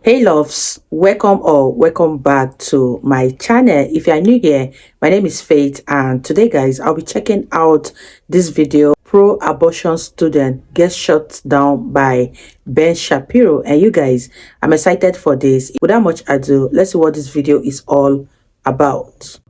Hey loves, welcome or welcome back to my channel. If you are new here, my name is Faith, and today guys I'll be checking out this video. Pro-abortion student gets shut down by Ben Shapiro, and you guys, I'm excited for this. Without much ado, let's see what this video is all about.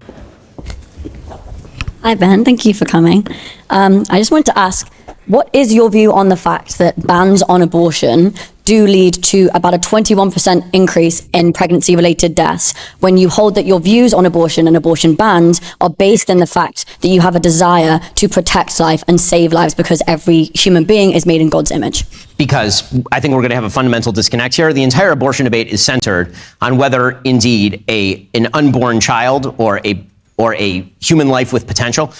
Hi Ben, thank you for coming. I just wanted to ask, what is your view on the fact that bans on abortion do lead to about a 21% increase in pregnancy-related deaths, when you hold that your views on abortion and abortion bans are based in the fact that you have a desire to protect life and save lives because every human being is made in God's image? Because I think we're going to have a fundamental disconnect here. The entire abortion debate is centered on whether indeed an unborn child or a human life with potential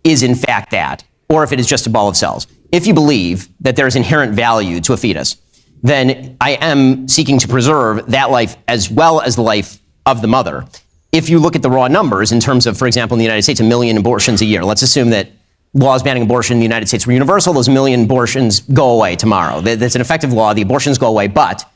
is in fact that, or if it is just a ball of cells. If you believe that there is inherent value to a fetus, then I am seeking to preserve that life as well as the life of the mother. If you look at the raw numbers in terms of, for example, in the United States, 1 million abortions a year, let's assume that laws banning abortion in the United States were universal, those 1 million abortions go away tomorrow. That's an effective law, the abortions go away, but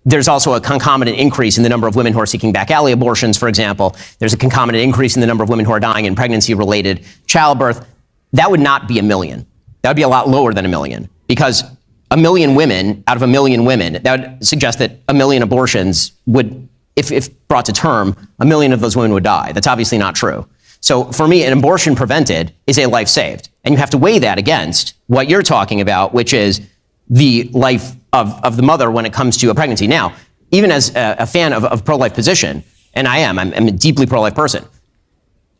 there's also a concomitant increase in the number of women who are seeking back alley abortions, for example. There's a concomitant increase in the number of women who are dying in pregnancy-related childbirth. That would not be 1 million. That would be a lot lower than 1 million, because 1 million women out of 1 million women, that would suggest that 1 million abortions would, if brought to term, 1 million of those women would die. That's obviously not true. So for me, an abortion prevented is a life saved. And you have to weigh that against what you're talking about, which is the life of the mother when it comes to a pregnancy. Now, even as a fan of pro-life position, and I'm a deeply pro-life person,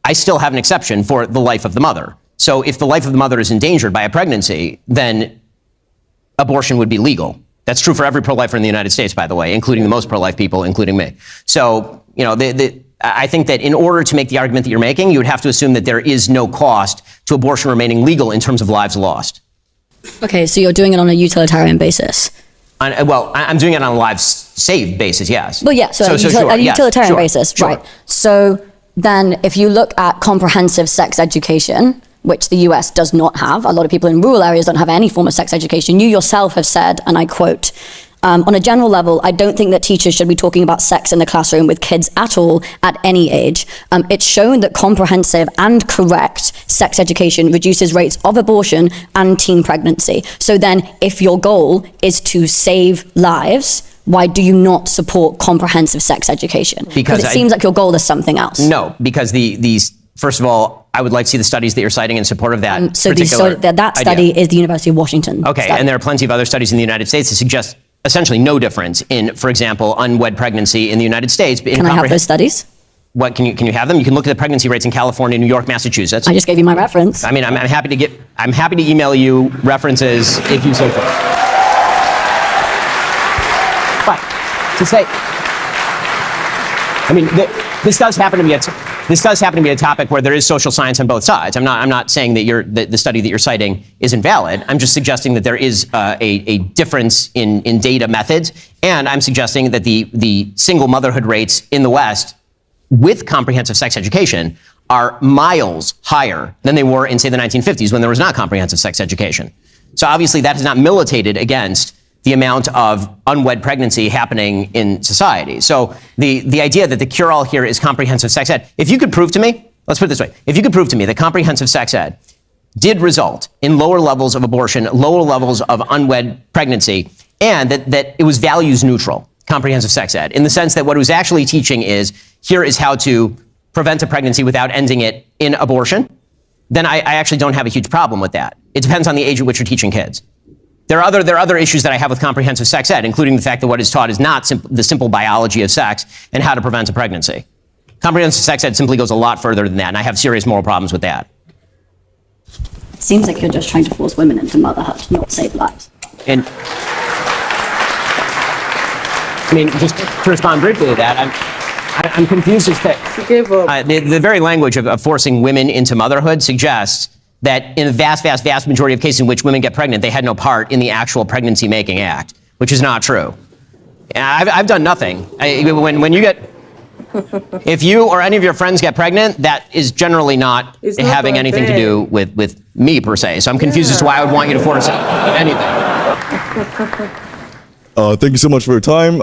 I still have an exception for the life of the mother. So if the life of the mother is endangered by a pregnancy, then abortion would be legal. That's true for every pro-lifer in the United States, by the way, including the most pro-life people, including me. So, I think that in order to make the argument that you're making, you would have to assume that there is no cost to abortion remaining legal in terms of lives lost. Okay, so you're doing it on a utilitarian basis. I'm doing it on a lives saved basis, yes. Well, yeah, so sure, a utilitarian yes, basis, sure. right. So then if you look at comprehensive sex education, which the US does not have, a lot of people in rural areas don't have any form of sex education. You yourself have said, and I quote, on a general level, I don't think that teachers should be talking about sex in the classroom with kids at all at any age. It's shown that comprehensive and correct sex education reduces rates of abortion and teen pregnancy. So then if your goal is to save lives, why do you not support comprehensive sex education? Because it seems like your goal is something else. No, because these first of all, I would like to see the studies that you're citing in support of that particular that study idea. Is the University of Washington. Okay, study. and there are plenty of other studies in the United States that suggest essentially no difference in, for example, unwed pregnancy in the United States. Can I have those studies? What, can you have them? You can look at the pregnancy rates in California, New York, Massachusetts. I just gave you my reference. I mean, I'm happy to email you references if you so choose. But to say, I mean, this does happen to be a topic where there is social science on both sides. I'm not saying that the study that you're citing is invalid. I'm just suggesting that there is a difference in data methods, and I'm suggesting that the single motherhood rates in the West with comprehensive sex education are miles higher than they were in, say, the 1950s when there was not comprehensive sex education. So obviously that has not militated against the amount of unwed pregnancy happening in society. So the idea that the cure-all here is comprehensive sex ed, if you could prove to me, let's put it this way, if you could prove to me that comprehensive sex ed did result in lower levels of abortion, lower levels of unwed pregnancy, and that it was values neutral, comprehensive sex ed, in the sense that what it was actually teaching is, here is how to prevent a pregnancy without ending it in abortion, then I actually don't have a huge problem with that. It depends on the age at which you're teaching kids. There are other issues that I have with comprehensive sex ed, including the fact that what is taught is not the simple biology of sex and how to prevent a pregnancy. Comprehensive sex ed simply goes a lot further than that, and I have serious moral problems with that. It seems like you're just trying to force women into motherhood, not save lives. And I mean, just to respond briefly to that, I'm confused as to the very language of forcing women into motherhood suggests that in the vast majority of cases in which women get pregnant, they had no part in the actual pregnancy-making act, which is not true. I've done nothing. When you get, if you or any of your friends get pregnant, that is generally not having anything to do with me per se. So I'm confused as to why I would want you to force anything. Thank you so much for your time.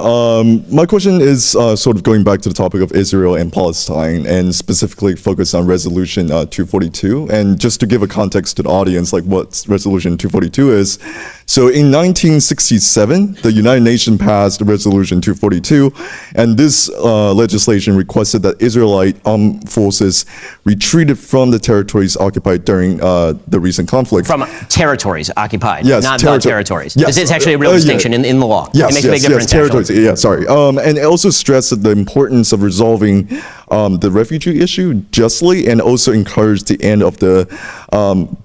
My question is sort of going back to the topic of Israel and Palestine, and specifically focused on Resolution 242. And just to give a context to the audience, like what Resolution 242 is. So in 1967, the United Nations passed Resolution 242, and this legislation requested that Israelite armed forces retreated from the territories occupied during the recent conflict. From territories occupied, yes, not the territories. Yes. It's actually a real distinction in the law. Yes, it makes a big difference. Territories. Yeah, sorry. And it also stressed the importance of resolving the refugee issue justly, and also encouraged the end of the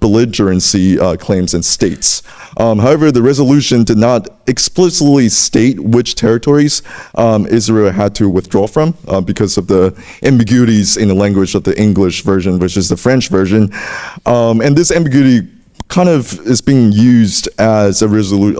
belligerency claims in states. However, the resolution did not explicitly state which territories Israel had to withdraw from because of the ambiguities in the language of the English version versus the French version. And this ambiguity kind of is being used as a resolution,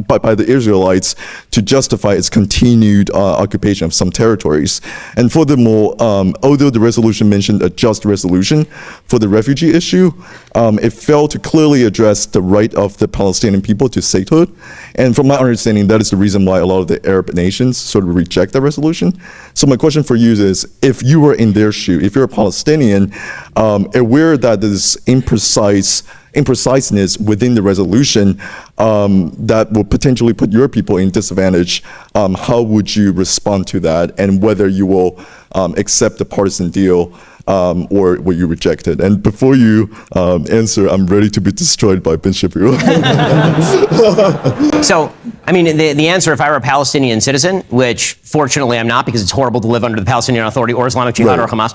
by the Israelites to justify its continued occupation of some territories. And furthermore, although the resolution mentioned a just resolution for the refugee issue, it failed to clearly address the right of the Palestinian people to statehood. And from my understanding, that is the reason why a lot of the Arab nations sort of reject that resolution. So my question for you is, if you were in their shoe, if you're a Palestinian, aware that this impreciseness within the resolution that will potentially put your people in disadvantage, how would you respond to that, and whether you will accept the partisan deal or will you reject it? And before you answer, I'm ready to be destroyed by Ben Shapiro. So, I mean, the answer, if I were a Palestinian citizen, which fortunately I'm not, because it's horrible to live under the Palestinian Authority or Islamic Jihad or Hamas,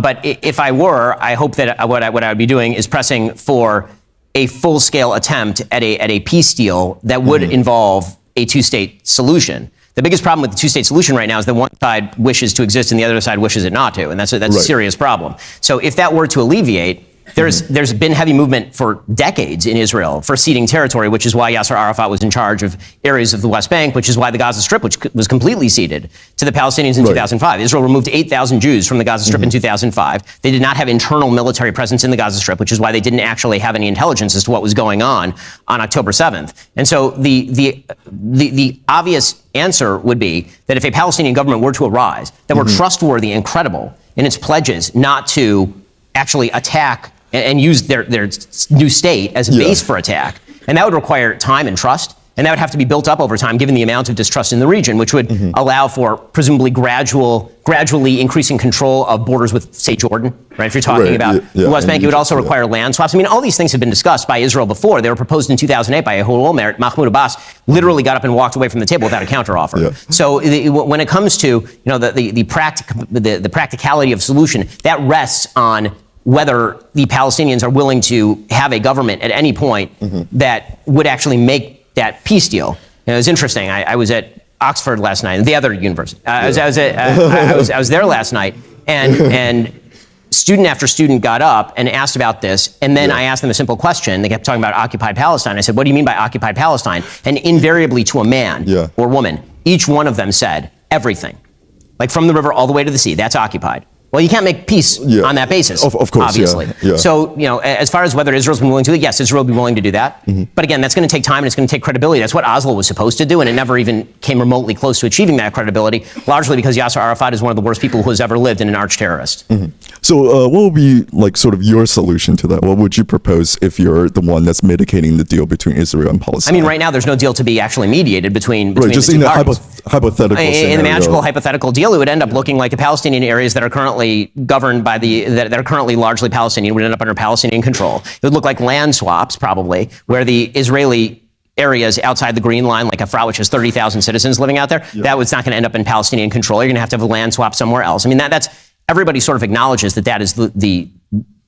but if I were, I hope that what I would be doing is pressing for a full-scale attempt at a peace deal that would involve a two-state solution. The biggest problem with the two-state solution right now is that one side wishes to exist and the other side wishes it not to, and that's a serious problem. So if that were to alleviate, there's been heavy movement for decades in Israel for ceding territory, which is why Yasser Arafat was in charge of areas of the West Bank, which is why the Gaza Strip, which was completely ceded to the Palestinians in 2005. Israel removed 8,000 Jews from the Gaza Strip in 2005. They did not have internal military presence in the Gaza Strip, which is why they didn't actually have any intelligence as to what was going on October 7th. And so the obvious answer would be that if a Palestinian government were to arise that were trustworthy and credible in its pledges not to actually attack and use their new state as a base for attack. And that would require time and trust. And that would have to be built up over time, given the amount of distrust in the region, which would allow for presumably gradually increasing control of borders with, say, Jordan, right? If you're talking about the West Bank, it would also require land swaps. I mean, all these things have been discussed by Israel before. They were proposed in 2008 by Ehud Olmert. Mahmoud Abbas literally got up and walked away from the table without a counteroffer. So when it comes to the practicality of solution, that rests on whether the Palestinians are willing to have a government at any point that would actually make that peace deal. It was interesting. I was at Oxford last night, the other university. I was there last night, and student after student got up and asked about this, and then I asked them a simple question. They kept talking about occupied Palestine. I said, "What do you mean by occupied Palestine?" And invariably, to a man or woman, each one of them said, "Everything, like from the river all the way to the sea. That's occupied." Well, you can't make peace on that basis, of course, obviously. So, as far as whether Israel's been willing to do it, yes, Israel will be willing to do that. But again, that's going to take time and it's going to take credibility. That's what Oslo was supposed to do, and it never even came remotely close to achieving that credibility, largely because Yasser Arafat is one of the worst people who has ever lived and an arch terrorist. So what would be sort of your solution to that? What would you propose if you're the one that's mediating the deal between Israel and Palestine? I mean, right now there's no deal to be actually mediated between just the two in parties. Hypothetical scenario. In the magical hypothetical deal, it would end up looking like the Palestinian areas that are currently governed by that are currently largely Palestinian would end up under Palestinian control. It would look like land swaps, probably, where the Israeli areas outside the Green Line, like Afra, which has 30,000 citizens living out there, that was not going to end up in Palestinian control. You're going to have a land swap somewhere else. I mean, that's everybody sort of acknowledges that is the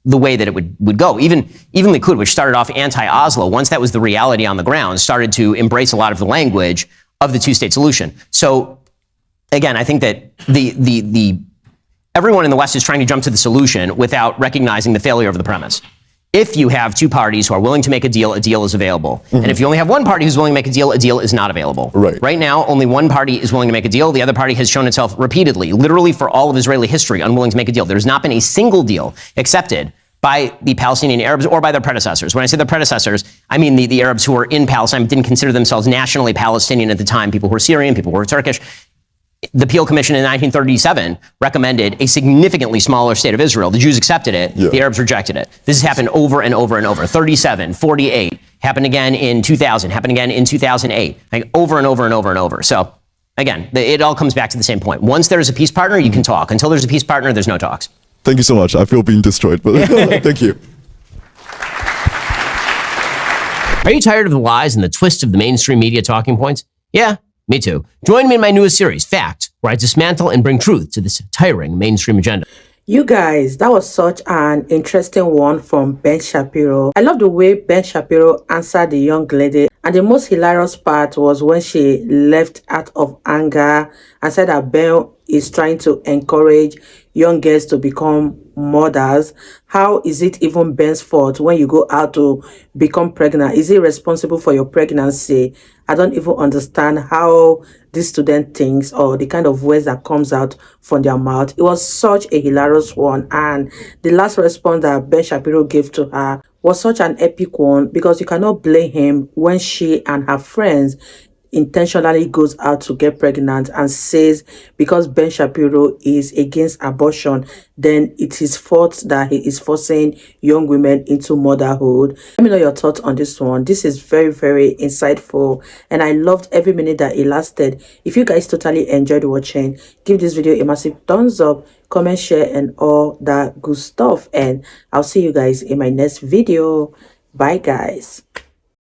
way that it would go. Even Likud, which started off anti-Oslo, once that was the reality on the ground, started to embrace a lot of the language of the two-state solution. So, again, I think that everyone in the West is trying to jump to the solution without recognizing the failure of the premise. If you have two parties who are willing to make a deal is available. And if you only have one party who's willing to make a deal is not available. Right now, only one party is willing to make a deal. The other party has shown itself repeatedly, literally for all of Israeli history, unwilling to make a deal. There's not been a single deal accepted by the Palestinian Arabs or by their predecessors. When I say their predecessors, I mean the Arabs who were in Palestine but didn't consider themselves nationally Palestinian at the time, people who were Syrian, people who were Turkish. The Peel Commission in 1937 recommended a significantly smaller state of Israel. The Jews accepted it. Yeah. The Arabs rejected it. This has happened over and over and over. 37, 48, happened again in 2000, happened again in 2008, like over and over and over and over. So again, it all comes back to the same point. Once there's a peace partner, you can talk. Until there's a peace partner, there's no talks. Thank you so much. I feel being destroyed, but thank you. Are you tired of the lies and the twists of the mainstream media talking points? Yeah, me too. Join me in my newest series, Fact, where I dismantle and bring truth to this tiring mainstream agenda. You guys, that was such an interesting one from Ben Shapiro. I love the way Ben Shapiro answered the young lady. And the most hilarious part was when she left out of anger and said that Ben is trying to encourage young girls to become mothers. How is it even Ben's fault when you go out to become pregnant? Is he responsible for your pregnancy? I don't even understand how this student thinks or the kind of words that comes out from their mouth. It was such a hilarious one. And the last response that Ben Shapiro gave to her was such an epic one, because you cannot blame him when she and her friends intentionally goes out to get pregnant and says because Ben Shapiro is against abortion, then it is fault that he is forcing young women into motherhood. Let me know your thoughts on this one. This is very, very insightful and I loved every minute that it lasted. If you guys totally enjoyed watching, give this video a massive thumbs up, comment, share, and all that good stuff. And I'll see you guys in my next video. Bye guys.